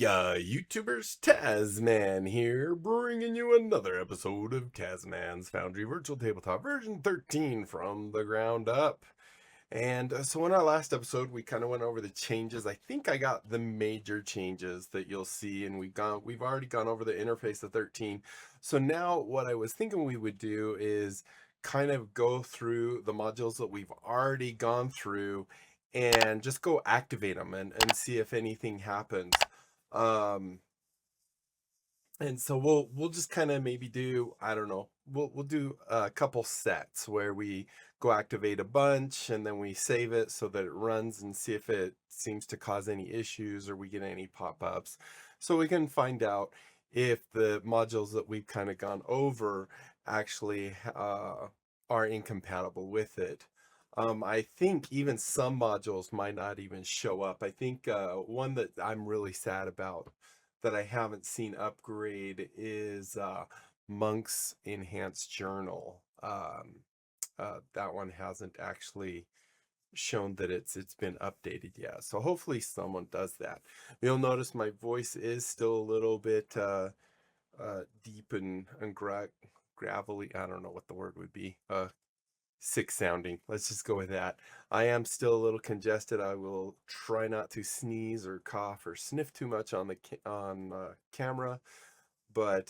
Ya YouTubers, Tasman here, bringing you another episode of Tasman's Foundry Virtual Tabletop version 13 from the ground up. And so in our last episode, we kind of went over the changes. I think I got the major changes that you'll see, and we've already gone over the interface of 13. So now what I was thinking we would do is kind of go through the modules that we've already gone through and just go activate them and see if anything happens. Um, and so we'll just kind of maybe do, I don't know, we'll do a couple sets where we go activate a bunch and then we save it so that it runs and see if it seems to cause any issues or we get any pop-ups. So we can find out if the modules that we've kind of gone over actually are incompatible with it. I think even some modules might not even show up. I think one that I'm really sad about that I haven't seen upgrade is Monk's Enhanced Journal. That one hasn't actually shown that it's been updated yet. So hopefully someone does that. You'll notice my voice is still a little bit deep and gravelly. I don't know what the word would be. Sick sounding. Let's just go with that. I am still a little congested. I will try not to sneeze or cough or sniff too much on the camera, but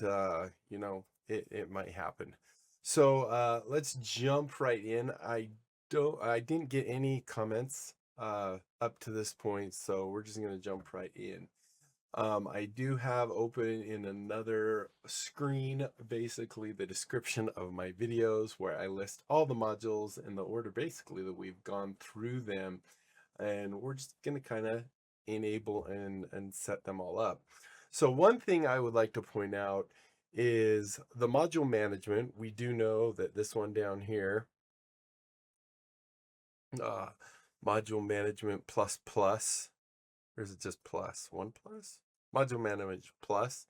you know, it might happen. So let's jump right in. I didn't get any comments up to this point, so we're just gonna jump right in. I do have open in another screen, basically the description of my videos where I list all the modules in the order basically that we've gone through them. And we're just going to kind of enable and set them all up. So one thing I would like to point out is the module management. We do know that this one down here, module management plus plus, or is it just plus? One plus? Module Management Plus.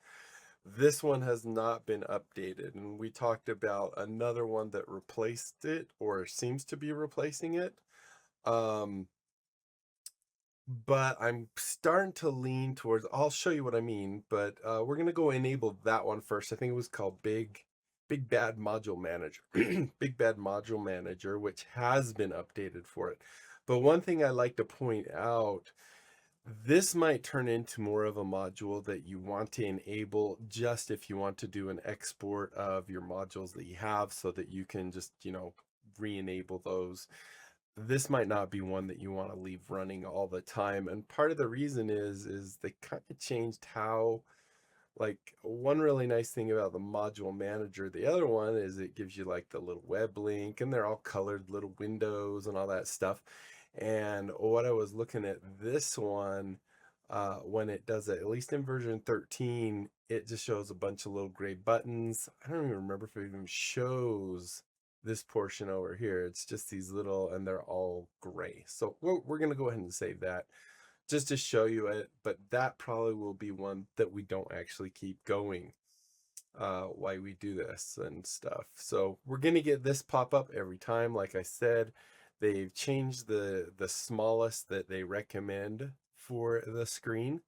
This one has not been updated, and we talked about another one that replaced it or seems to be replacing it. But I'm starting to lean towards, I'll show you what I mean, but we're going to go enable that one first. I think it was called Big Bad Module Manager. Big Bad Module Manager, which has been updated for it. But one thing I like to point out, this might turn into more of a module that you want to enable just if you want to do an export of your modules that you have so that you can just, you know, re-enable those. This might not be one that you want to leave running all the time. And part of the reason is they kind of changed how, like, one really nice thing about the module manager, the other one is it gives you like the little web link and they're all colored little windows and all that stuff. And what I was looking at this one, when it does it, at least in version 13, it just shows a bunch of little gray buttons. I don't even remember if it even shows this portion over here. It's just these little, and they're all gray. So we're going to go ahead and save that just to show you it, but that probably will be one that we don't actually keep going why we do this and stuff. So we're going to get this pop up every time. Like I said, they've changed the smallest that they recommend for the screen.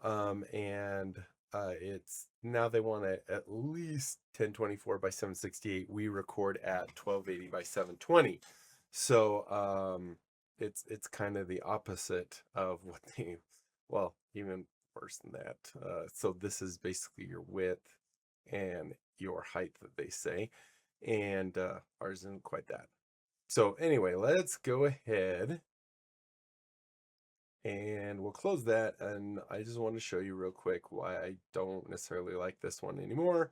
And it's now they want it at least 1024 by 768. We record at 1280 by 720. So it's kind of the opposite of what they, well, even worse than that. So this is basically your width and your height that they say, and ours isn't quite that. So anyway, let's go ahead and we'll close that. And I just want to show you real quick why I don't necessarily like this one anymore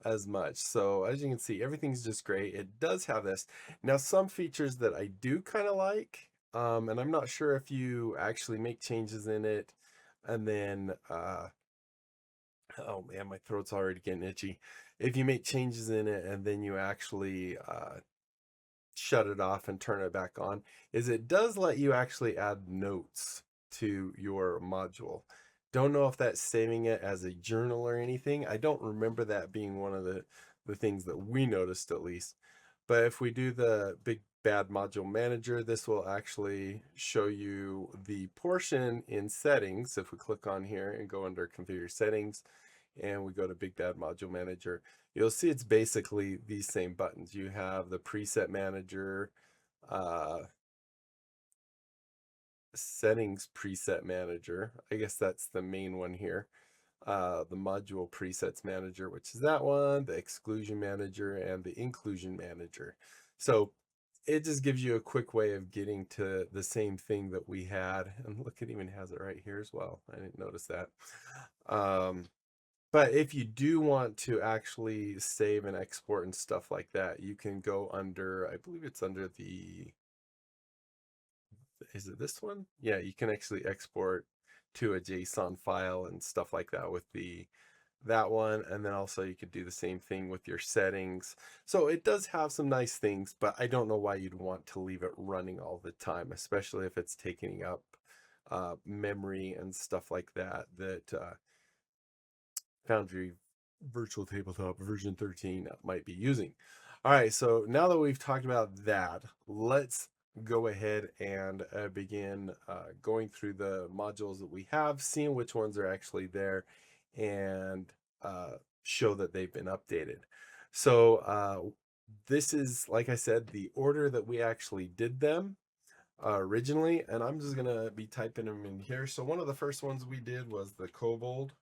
as much. So as you can see, everything's just great. It does have this. Now, some features that I do kind of like, and I'm not sure if you actually make changes in it and then, oh man, my throat's already getting itchy. If you make changes in it and then you actually shut it off and turn it back on, is it does let you actually add notes to your module. Don't know if that's saving it as a journal or anything. I don't remember that being one of the things that we noticed, at least. But if we do the Big bad module manager, this will actually show you the portion in settings. If we click on here and go under configure settings and we go to big bad module manager, you'll see it's basically these same buttons. You have the preset manager, settings preset manager. I guess that's the main one here. The module presets manager, which is that one, the exclusion manager, and the inclusion manager. So it just gives you a quick way of getting to the same thing that we had. And look, it even has it right here as well. I didn't notice that. But if you do want to actually save and export and stuff like that, you can go under, I believe it's under the, is it this one? Yeah, you can actually export to a JSON file and stuff like that with that one. And then also you could do the same thing with your settings. So it does have some nice things, but I don't know why you'd want to leave it running all the time, especially if it's taking up memory and stuff like that, Foundry Virtual Tabletop version 13 might be using. All right, so now that we've talked about that, let's go ahead and begin going through the modules that we have, seeing which ones are actually there, and show that they've been updated. So this is, like I said, the order that we actually did them originally, and I'm just gonna be typing them in here. So one of the first ones we did was the Kobold.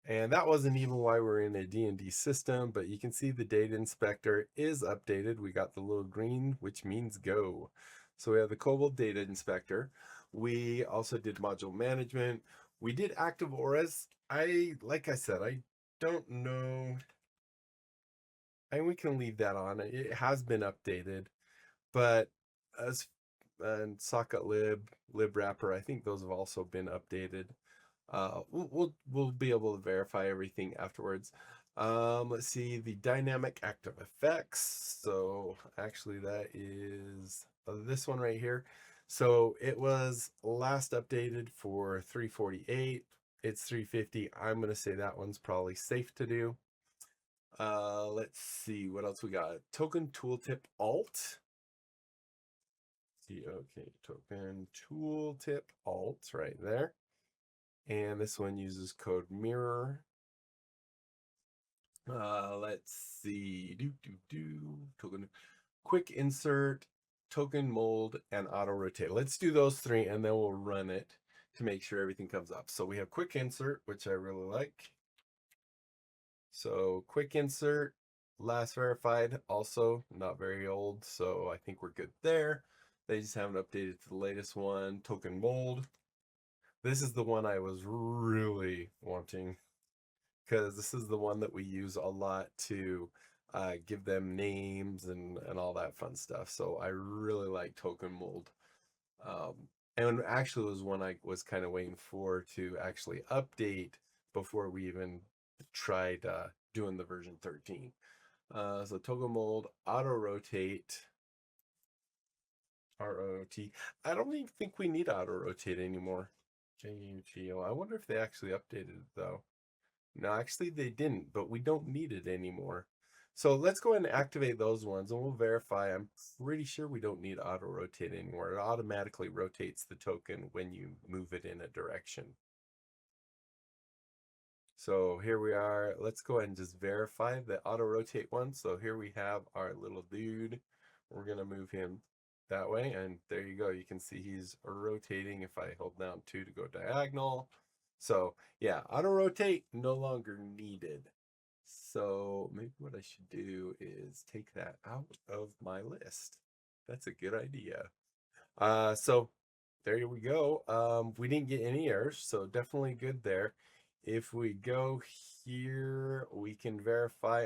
And that wasn't even why we're in a D&D system, but you can see the data inspector is updated. We got the little green, which means go. So we have the Kobold data inspector. We also did module management. We did active auras. Like I said, I don't know. And we can leave that on. It has been updated, but and socket lib wrapper, I think those have also been updated. We'll be able to verify everything afterwards. Let's see, the dynamic active effects. So actually that is this one right here. So it was last updated for 348. It's 350. I'm going to say that one's probably safe to do. Let's see what else we got. Token Tooltip Alt. See, okay, Token Tooltip Alt right there. And this one uses code mirror. Let's see. Token quick insert, token mold, and auto rotate. Let's do those three and then we'll run it to make sure everything comes up. So we have quick insert, which I really like. So quick insert, last verified, also not very old. So I think we're good there. They just haven't updated to the latest one. Token mold. This is the one I was really wanting, because this is the one that we use a lot to give them names and all that fun stuff. So I really like token mold. And actually was one I was kind of waiting for to actually update before we even tried doing the version 13. So token mold, auto rotate, ROT. I don't even think we need auto rotate anymore. JUTO. I wonder if they actually updated it though. No, actually they didn't, but we don't need it anymore. So let's go ahead and activate those ones and we'll verify. I'm pretty sure we don't need auto rotate anymore. It automatically rotates the token when you move it in a direction. So here we are. Let's go ahead and just verify the auto rotate one. So here we have our little dude. We're going to move him that way. And there you go. You can see he's rotating if I hold down 2 to go diagonal. So yeah, auto rotate no longer needed. So maybe what I should do is take that out of my list. That's a good idea. So there we go. We didn't get any errors, so definitely good there. If we go here, we can verify.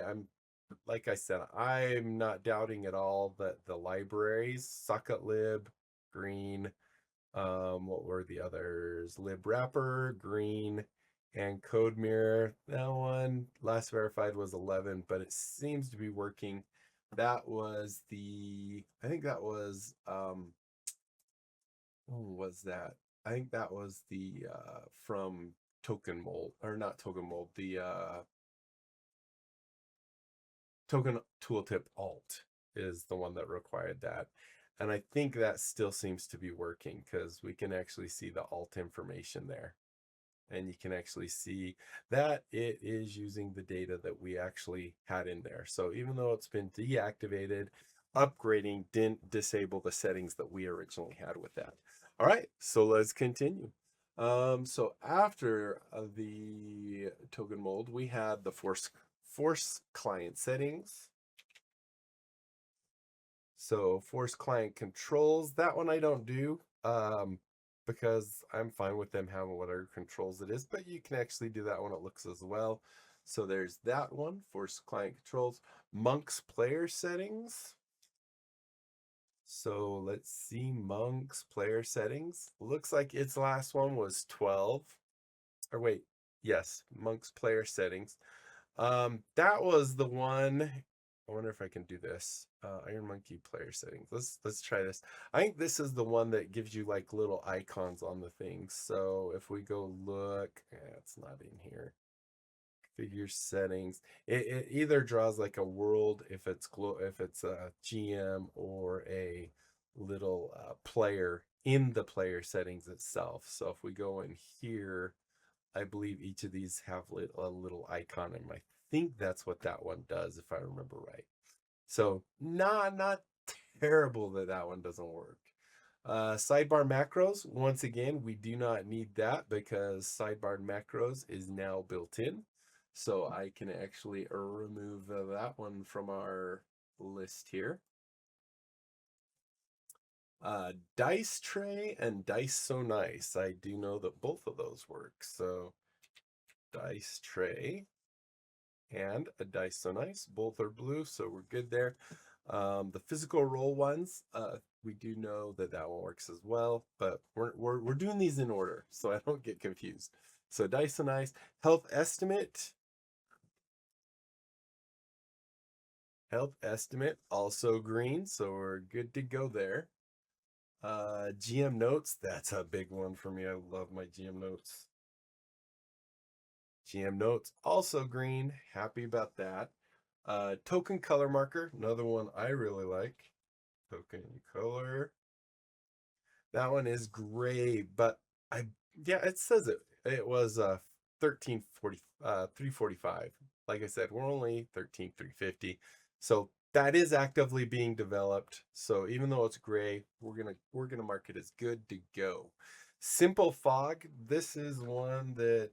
Like I said, I'm not doubting at all that the libraries, socket lib, green, what were the others? Lib wrapper, green, and code mirror. That one last verified was 11, but it seems to be working. That was I think that was what was that? I think that was the from token mold, or not token mold, the token tooltip alt. is the one that required that. And I think that still seems to be working because we can actually see the alt information there. And you can actually see that it is using the data that we actually had in there. So even though it's been deactivated, upgrading didn't disable the settings that we originally had with that. All right, so let's continue. So after the token mold, we had the force client settings. So force client controls, that one I don't do because I'm fine with them having whatever controls it is, but you can actually do that one. It looks as well. So there's that one, force client controls. Monk's player settings. So let's see, Monk's player settings. Looks like its last one was 12. Or wait, yes, Monk's player settings. That was the one. I wonder if I can do this. Iron Monkey player settings. Let's try this. I think this is the one that gives you like little icons on the things. So if we go look, it's not in here. Figure settings. It either draws like a world if it's a GM or a little player in the player settings itself. So if we go in here, I believe each of these have a little icon, and I think that's what that one does, if I remember right. So not terrible that one doesn't work. Sidebar macros, once again, we do not need that because sidebar macros is now built in. So I can actually remove that one from our list here. Dice tray and dice so nice. I do know that both of those work. So dice tray and a dice so nice, both are blue, so we're good there. The physical roll ones, we do know that one works as well, but we're doing these in order so I don't get confused. So dice so nice, health estimate also green, so we're good to go there. GM notes, that's a big one for me. I love my GM notes. GM notes also green, happy about that. Token color marker, another one I really like. Token color, that one is gray, but it says it was 1340 345. Like I said, we're only 13,350, so that is actively being developed. So even though it's gray, we're gonna mark it as good to go. Simple fog, this is one that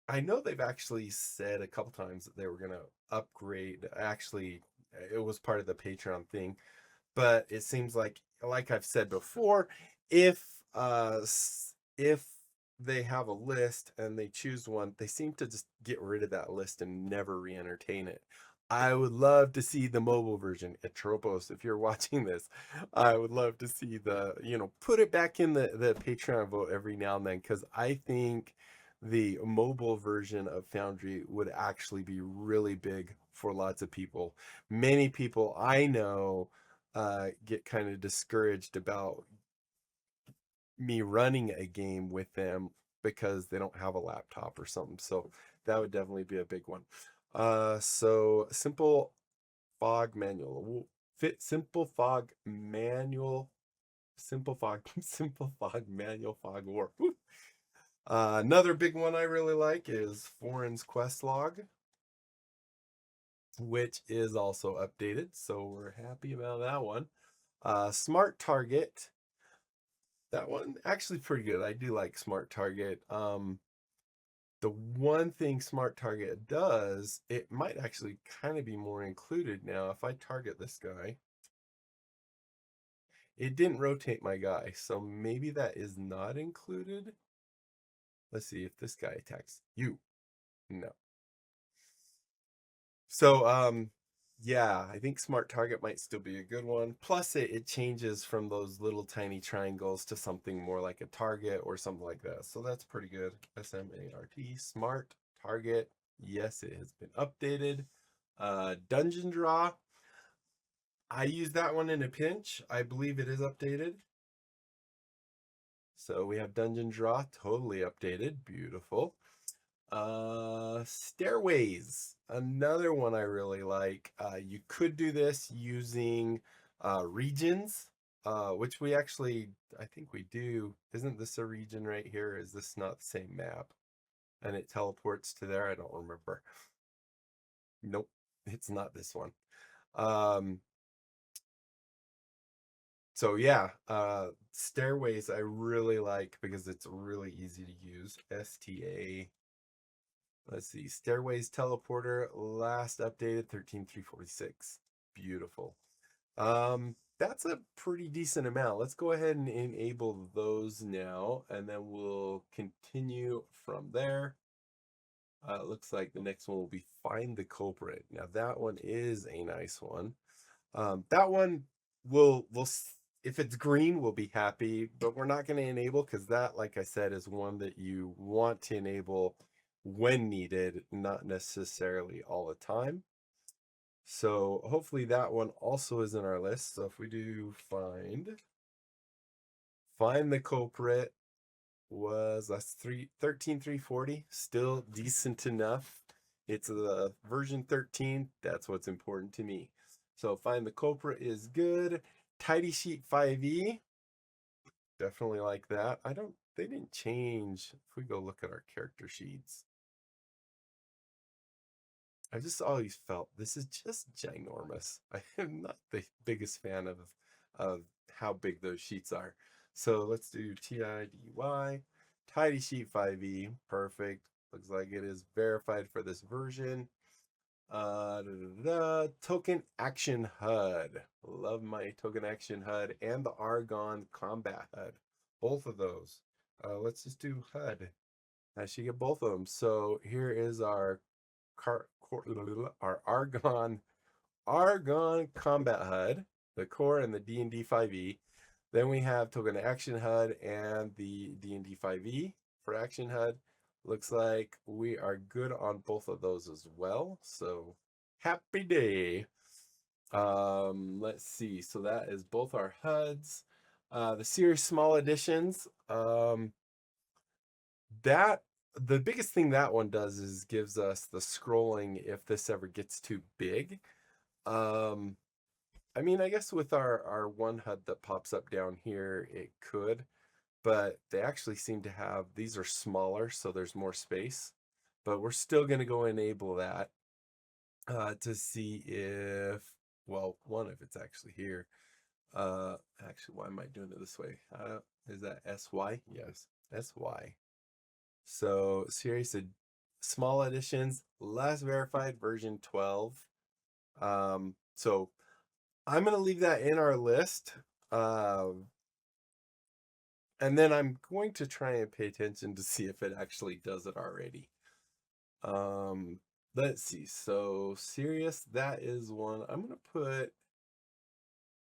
I know they've actually said a couple times that they were gonna upgrade. Actually, it was part of the Patreon thing, but it seems like I've said before, if they have a list and they choose one, they seem to just get rid of that list and never re-entertain it. I would love to see the mobile version at Tropos. If you're watching this, I would love to see put it back in the Patreon vote every now and then, because I think the mobile version of Foundry would actually be really big for lots of people. Many people I know get kind of discouraged about me running a game with them because they don't have a laptop or something. So that would definitely be a big one. So simple fog manual. Simple fog manual fog war. Another big one I really like is Forien's quest log, which is also updated, so we're happy about that one. Smart target, that one actually pretty good. I do like smart target. The one thing smart target does, it might actually kind of be more included now. If I target this guy, it didn't rotate my guy, so maybe that is not included. Let's see if this guy attacks you. No. So yeah, I think smart target might still be a good one. Plus it changes from those little tiny triangles to something more like a target or something like that. So that's pretty good. SMART, smart target. Yes, it has been updated. Dungeon draw, I use that one in a pinch. I believe it is updated. So we have dungeon draw totally updated. Beautiful. Stairways, another one I really like. You could do this using regions, which we actually, I think we do. Isn't this a region right here? Is this not the same map? And it teleports to there? I don't remember. Nope, it's not this one. Um, so yeah, Stairways I really like because it's really easy to use. STA. Let's see, Stairways teleporter last updated 13.346. Beautiful. That's a pretty decent amount. Let's go ahead and enable those now, and then we'll continue from there. It looks like the next one will be Find the Culprit. Now that one is a nice one. That one we'll if it's green, we'll be happy, but we're not going to enable because that, like I said, is one that you want to enable when needed, not necessarily all the time. So hopefully that one also is in our list. So if we do find the culprit, that's 13.340, still decent enough. It's the version 13. That's what's important to me. So find the culprit is good. Tidy sheet 5e, definitely like that. They didn't change. If we go look at our character sheets, I just always felt this is just ginormous. I am not the biggest fan of how big those sheets are. So let's do TIDY, tidy sheet 5e, perfect. Looks like it is verified for this version. Token action HUD. Love my token action HUD and the Argon combat HUD. Both of those. Let's just do HUD. I should get both of them. So here is our Argon combat HUD, the core and the D&D 5e. Then we have token action HUD and the D&D 5e for action HUD. Looks like we are good on both of those as well. So happy day. Let's see. So that is both our HUDs. The Syrious small editions. That the biggest thing that one does is gives us the scrolling if this ever gets too big. I mean, I guess with our one HUD that pops up down here, it could, but they actually seem to have, these are smaller, so there's more space. But we're still going to go enable that to see if, well, one, if it's actually here. Actually, why am I doing it this way? Is that SY? Yes, SY. So Syrious small editions, last verified version 12. So I'm going to leave that in our list. And then I'm going to try and pay attention to see if it actually does it already. Let's see. So Syrious, that is one. I'm going to put,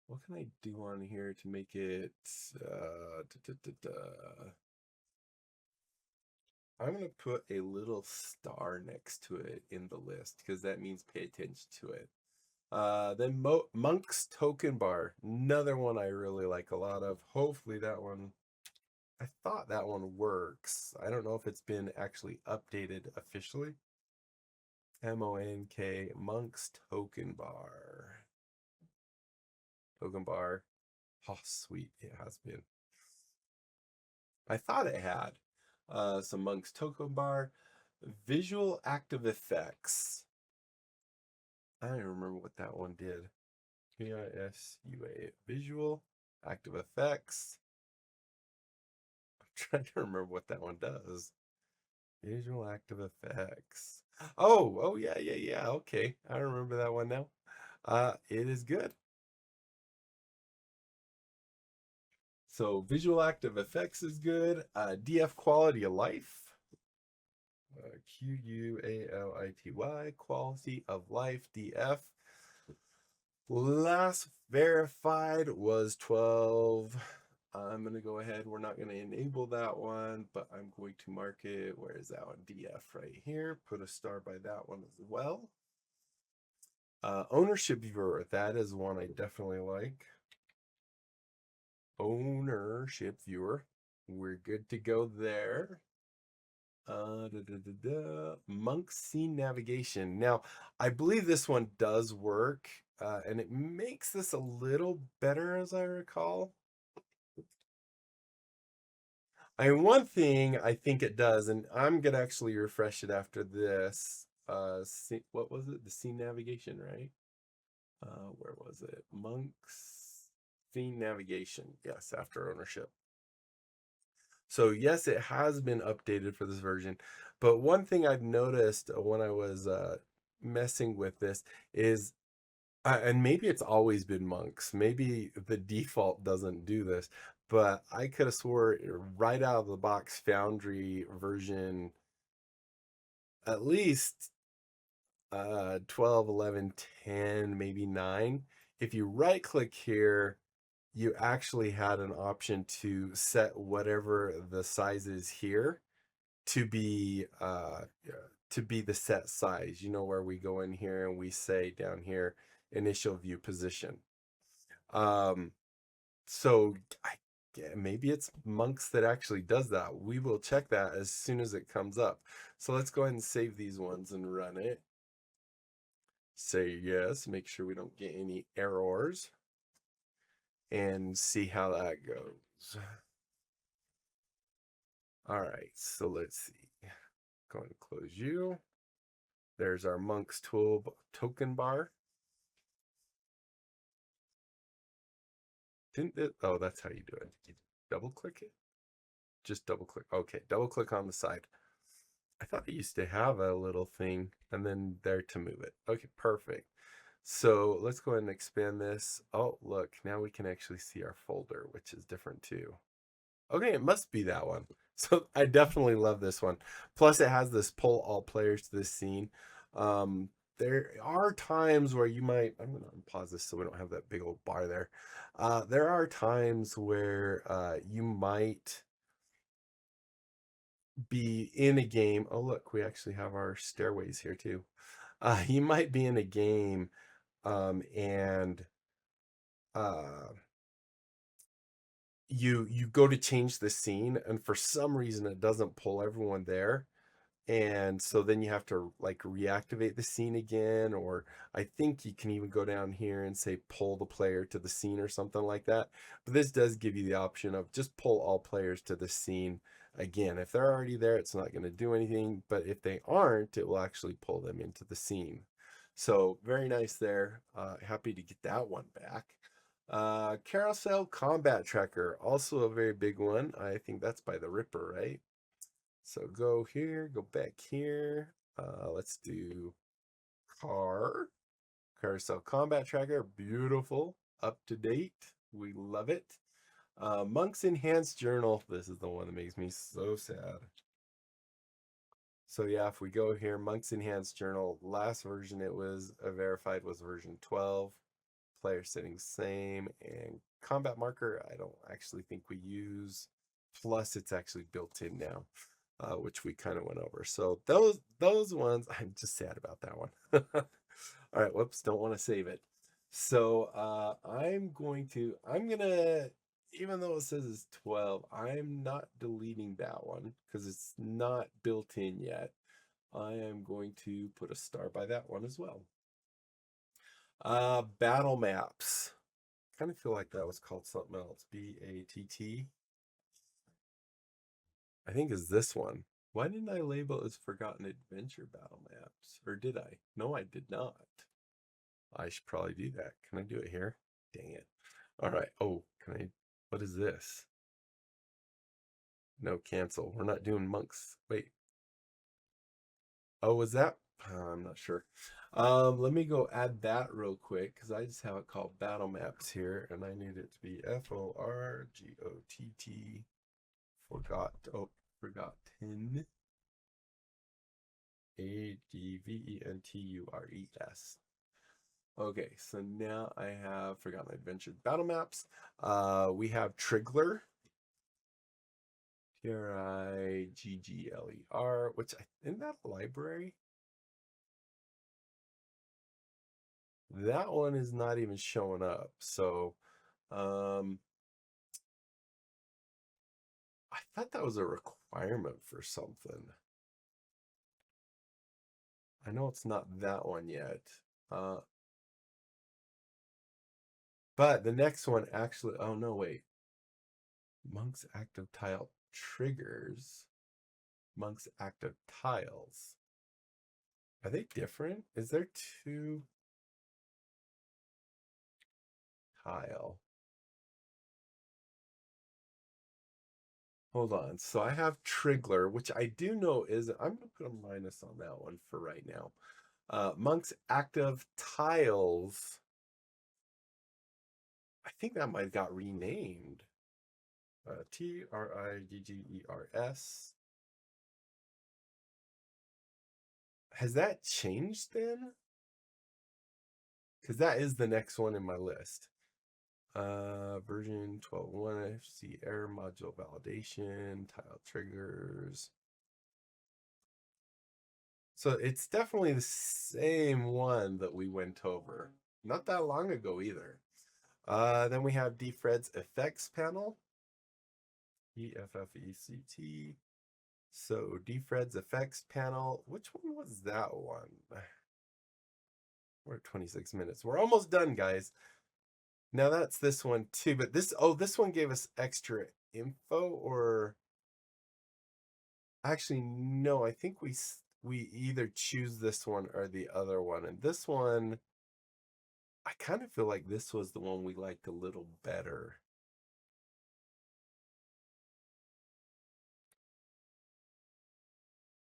what can I do on here to make it, I'm going to put a little star next to it in the list because that means pay attention to it. Then Monk's Tokenbar, another one I really like a lot of. Hopefully that one, I thought that one works. I don't know if it's been actually updated officially. MONK, Monk's Tokenbar. Tokenbar. Oh, sweet. It has been. I thought it had. Some Monk's Tokenbar. Visual active effects. I don't remember what that one did. VISUA. Visual active effects. I'm trying to remember what that one does. Visual active effects. Oh, yeah. Okay, I remember that one now. It is good. So visual active effects is good. DF quality of life. QUALITY, quality of life, DF. Last verified was 12. I'm going to go ahead. We're not going to enable that one, but I'm going to mark it. Where is that one? DF right here. Put a star by that one as well. Ownership viewer. That is one I definitely like. Ownership viewer. We're good to go there. Monk scene navigation. Now, I believe this one does work, and it makes this a little better as I recall. I mean, one thing I think it does, and I'm gonna actually refresh it after this. What was it? The scene navigation, right? Where was it? Monk's scene navigation. Yes, after ownership. So yes, it has been updated for this version. But one thing I've noticed when I was messing with this is, and maybe it's always been monks. Maybe the default doesn't do this, but I could have swore right out of the box Foundry version at least 12, 11, 10, maybe 9. If you right click here, you actually had an option to set whatever the size is here to be the set size. You know, where we go in here and we say down here initial view position. So maybe it's monks that actually does that. We will check that as soon as it comes up. So let's go ahead and save these ones and run it. Say yes, make sure we don't get any errors, and see how that goes. All right, so let's see. Going to close you. There's our Monk's Tokenbar. Didn't it? Oh, that's how you do it. You double click it? Just double click. Okay, double click on the side. I thought it used to have a little thing and then there to move it. Okay, perfect. So let's go ahead and expand this. Oh, look, now we can actually see our folder, which is different too. Okay, it must be that one. So I definitely love this one. Plus it has this pull all players to this scene. There are times where you might, I'm gonna pause this so we don't have that big old bar there. There are times where you might be in a game. Oh, look, we actually have our stairways here too. You might be in a game and you go to change the scene, and for some reason it doesn't pull everyone there, and so then you have to like reactivate the scene again, or I think you can even go down here and say pull the player to the scene or something like that. But this does give you the option of just pull all players to the scene again. If they're already there, it's not going to do anything, but if they aren't, it will actually pull them into the scene. So very nice there. Happy to get that one back. Carousel Combat Tracker, also a very big one. I think that's by the Ripper, right? So go here, go back here. Let's do Carousel Combat Tracker. Beautiful, up to date. We love it. Monk's Enhanced Journal. This is the one that makes me so sad. So yeah, if we go here, Monk's Enhanced Journal, last version it was verified was version 12. Player settings same, and combat marker I don't actually think we use. Plus it's actually built in now, which we kind of went over. So those ones, I'm just sad about that one. All right, whoops, don't want to save it. So I'm gonna, even though it says it's 12, I'm not deleting that one because it's not built in yet. I am going to put a star by that one as well. Battlemaps. Kind of feel like that was called something else. BATT. I think is this one. Why didn't I label it as Forgotten Adventure Battlemaps? Or did I? No, I did not. I should probably do that. Can I do it here? Dang it. All right. Oh, can I? What is this? No, cancel. We're not doing monks. Wait. Oh, was that? I'm not sure. Let me go add that real quick because I just have it called Battlemaps here, and I need it to be FORGOTT. Forgotten. ADVENTURES. Okay, so now I have Forgotten Adventure Battlemaps. We have Triggler. TRIGGLER, which isn't that a library? That one is not even showing up. So I thought that was a requirement for something. I know it's not that one yet. But the next one actually, oh no, wait. Monk's active tile triggers. Monk's active tiles. Are they different? Is there two tile? Hold on. So I have Triggler, which I do know is, I'm going to put a minus on that one for right now. Monk's active tiles. I think that might have got renamed. Triggers. Has that changed then? Because that is the next one in my list. Version 12.1, FC error module validation, tile triggers. So it's definitely the same one that we went over. Not that long ago either. Then we have DFreds effects panel. EFFECT. So DFreds effects panel. Which one was that one? We're at 26 minutes. We're almost done, guys. Now that's this one too, but this one gave us extra info, or actually no, I think we either choose this one or the other one. And this one, I kind of feel like this was the one we liked a little better.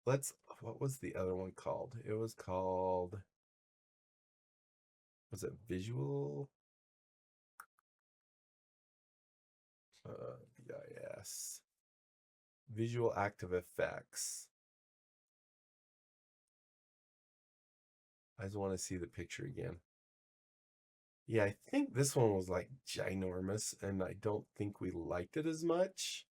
What was the other one called? It was called, was it visual? VIS. Visual active effects. I just want to see the picture again. Yeah, I think this one was like ginormous, and I don't think we liked it as much.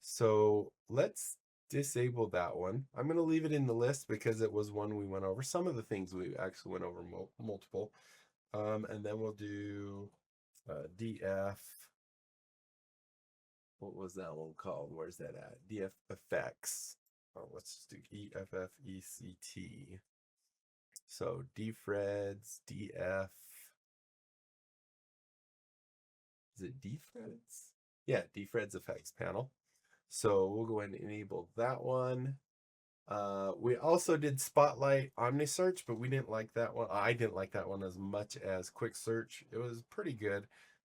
So let's disable that one. I'm going to leave it in the list because it was one we went over. Some of the things we actually went over multiple. And then we'll do DF. What was that one called? Where's that at? DF effects. Oh, let's just do EFFECT. So DFreds, DF. Is it DFreds? Yeah, DFreds effects panel. So we'll go ahead and enable that one. We also did Spotlight Omnisearch, but we didn't like that one. I didn't like that one as much as Quick Search. It was pretty good,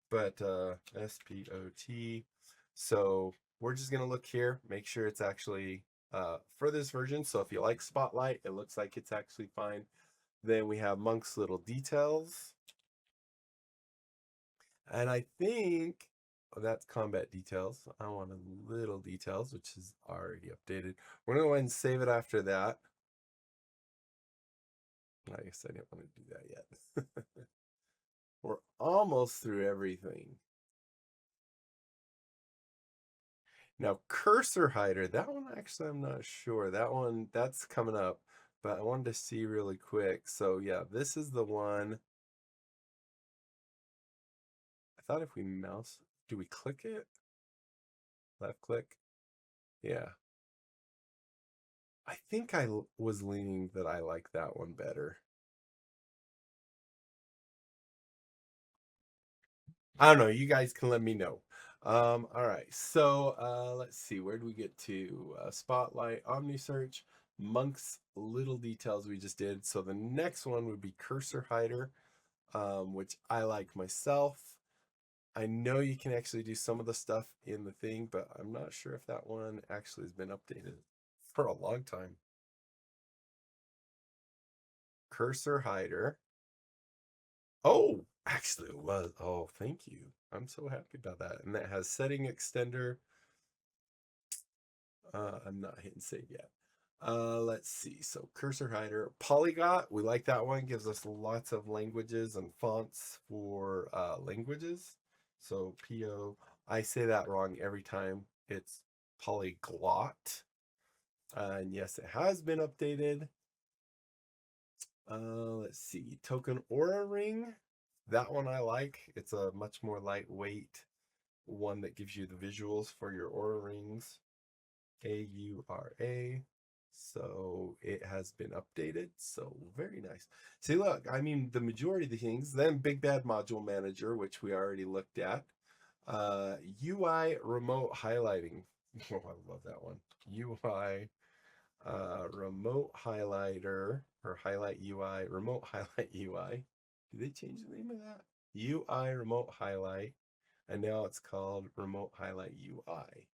but SPOT. So we're just going to look here, make sure it's actually for this version. So if you like Spotlight, it looks like it's actually fine. Then we have Monk's Little Details. And I think that's combat details. I want a little details, which is already updated. We're going to go ahead and save it after that. I guess I didn't want to do that yet. We're almost through everything. Now, cursor hider, that one actually I'm not sure. That one, that's coming up, but I wanted to see really quick. So yeah, this is the one. I thought if we mouse, do we click it? Left click? Yeah. I think I was leaning that I like that one better. I don't know. You guys can let me know. All right. So let's see. Where do we get to? Spotlight, Omnisearch, Monk's Little Details we just did. So the next one would be Cursor Hider, which I like myself. I know you can actually do some of the stuff in the thing, but I'm not sure if that one actually has been updated for a long time. Cursor Hider. Oh, actually it was. Oh, thank you. I'm so happy about that. And that has setting extender. I'm not hitting save yet. Let's see. So cursor hider, Polyglot. We like that one. Gives us lots of languages and fonts for languages. So PO. I say that wrong every time. It's Polyglot. And yes, it has been updated. Let's see. Token Aura Ring. That one I like. It's a much more lightweight one that gives you the visuals for your aura rings. AURA. So it has been updated. So very nice. See, look, I mean, the majority of the things, then Big Bad Module Manager, which we already looked at. UI remote highlighting. Oh, I love that one. UI remote highlighter or highlight UI, remote highlight UI. Did they change the name of that? UI remote highlight. And now it's called remote highlight UI.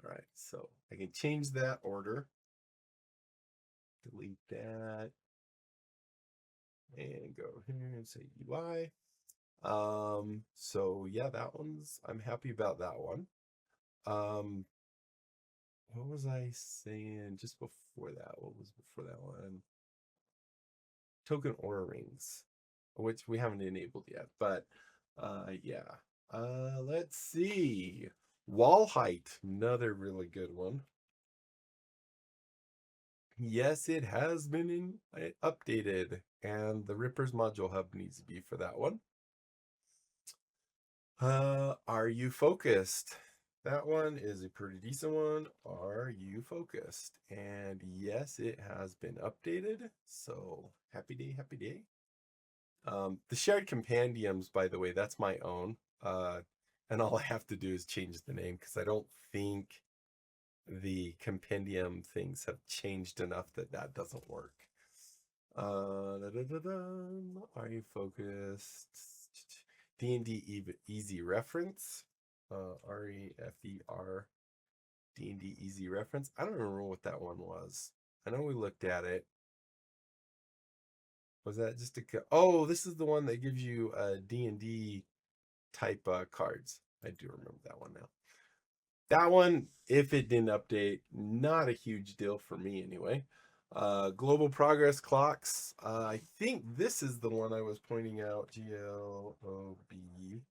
All right, so I can change that order. Delete that. And go here and say UI. So yeah, that one's, I'm happy about that one. What was I saying just before that? What was before that one? Token aura rings, which we haven't enabled yet, but yeah. Let's see. Wall height, another really good one. Yes, it has been updated, and the Rippers module hub needs to be for that one. Are you focused? That one is a pretty decent one. Are you focused? And yes, it has been updated. So happy day, happy day. The shared compendiums, by the way, that's my own. And all I have to do is change the name because I don't think the compendium things have changed enough that that doesn't work. Are you focused? D&D easy reference. REFER D&D easy reference. I don't remember what that one was. I know we looked at it. Was that just a oh, this is the one that gives you D&D type cards. I do remember that one now. That one, if it didn't update, not a huge deal for me anyway. Global progress clocks. I think this is the one I was pointing out. GLOB.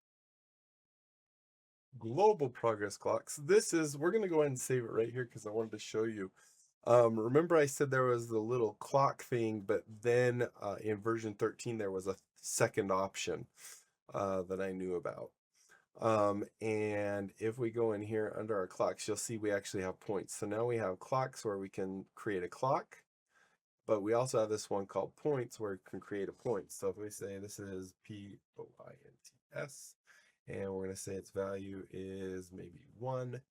Global progress clocks. This is, we're going to go ahead and save it right here because I wanted to show you. Remember I said there was the little clock thing, but then in version 13 there was a second option that I knew about. And if we go in here under our clocks, you'll see we actually have points. So now we have clocks where we can create a clock, but we also have this one called points where we can create a point. So if we say this is POINTS, and we're going to say its value is maybe 1.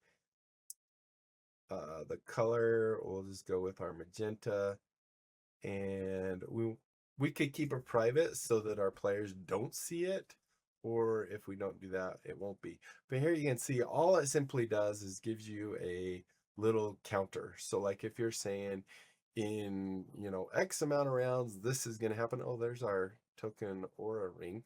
The color, we'll just go with our magenta, and we could keep it private so that our players don't see it, or if we don't do that, it won't be. But here you can see all it simply does is gives you a little counter. So like if you're saying in, you know, X amount of rounds, this is going to happen. Oh, there's our token aura ring.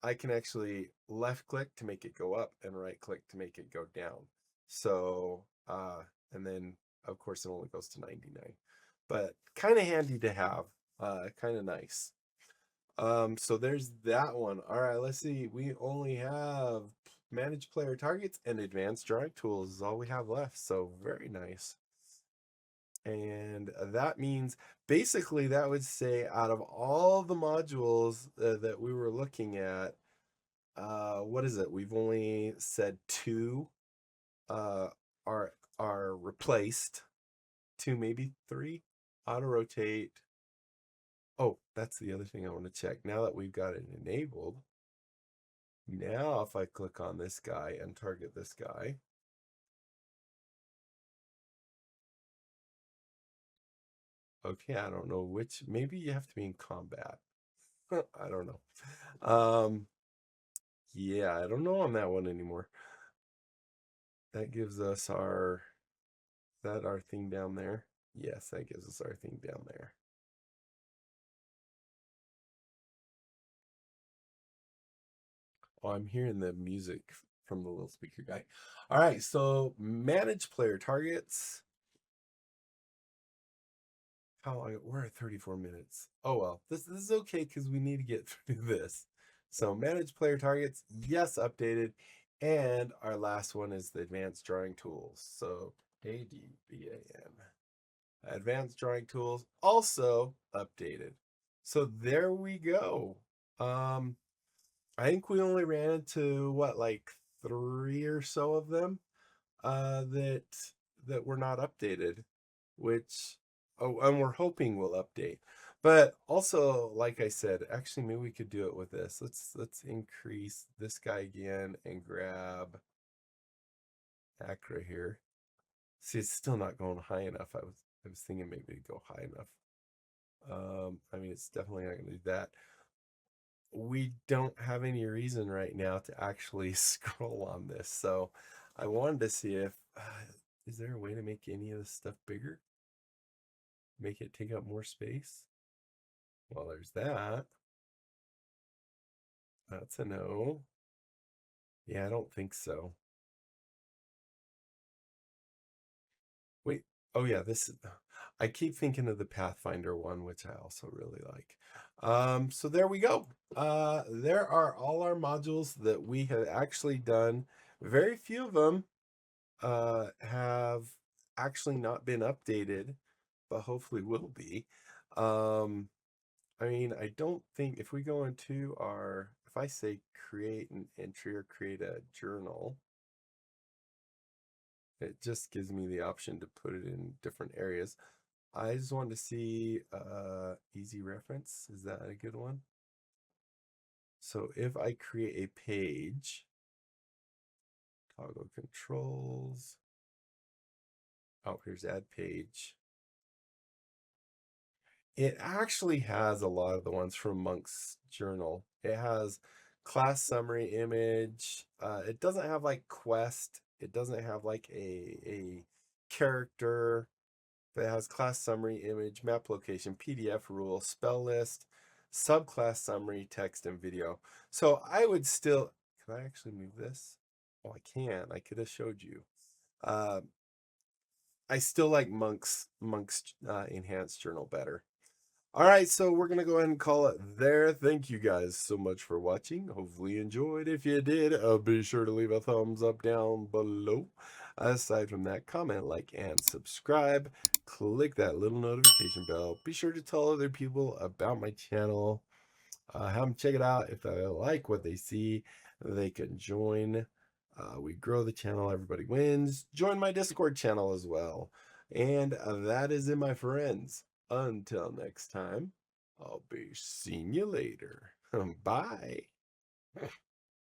I can actually left click to make it go up and right click to make it go down. So, and then of course it only goes to 99, but kind of handy to have, kind of nice. So there's that one. All right, let's see. We only have manage player targets and advanced drawing tools is all we have left. So very nice. And that means basically that would say out of all the modules that we were looking at, what is it? We've only said 2 are replaced. 2, maybe 3. Auto rotate. Oh, that's the other thing I want to check. Now that we've got it enabled, now if I click on this guy and target this guy, okay, I don't know which, maybe you have to be in combat. I don't know. Yeah, I don't know on that one anymore. That gives us our, is that our thing down there? Yes, that gives us our thing down there. Oh, I'm hearing the music from the little speaker guy. All right, so manage player targets. How long? We're at 34 minutes. Oh well, this is okay because we need to get through this. So manage player targets, yes, updated. And our last one is the advanced drawing tools. So ADBAN. Advanced drawing tools also updated. So there we go. I think we only ran into what, like 3 or so of them that were not updated. which, oh, and we're hoping will update. But also, like I said, actually maybe we could do it with this. Let's increase this guy again and grab Acra here. See, it's still not going high enough. I was thinking maybe it'd go high enough. I mean, it's definitely not going to do that. We don't have any reason right now to actually scroll on this. So I wanted to see if, is there a way to make any of this stuff bigger? Make it take up more space? Well, there's that. That's a no. Yeah, I don't think so. Wait, oh yeah, this is, I keep thinking of the Pathfinder one, which I also really like. So there we go. There are all our modules that we have actually done. Very few of them have actually not been updated, but hopefully will be. I mean, I don't think if we go into our, if I say create an entry or create a journal, it just gives me the option to put it in different areas. I just wanted to see easy reference. Is that a good one? So if I create a page, toggle controls. Oh, here's add page. It actually has a lot of the ones from Monk's journal. It has class summary image. It doesn't have like quest. It doesn't have like a character. But it has class summary, image, map location, PDF rule, spell list, subclass summary, text, and video. So I would still, can I actually move this? Oh, I can. I could have showed you. Uh, I still like Monk's enhanced journal better. All right, so we're going to go ahead and call it there. Thank you guys so much for watching. Hopefully you enjoyed. If you did, be sure to leave a thumbs up down below. Aside from that, comment, like, and subscribe. Click that little notification bell. Be sure to tell other people about my channel. Have them check it out. If they like what they see, they can join. We grow the channel. Everybody wins. Join my Discord channel as well. And that is it, my friends. Until next time, I'll be seeing you later. Bye.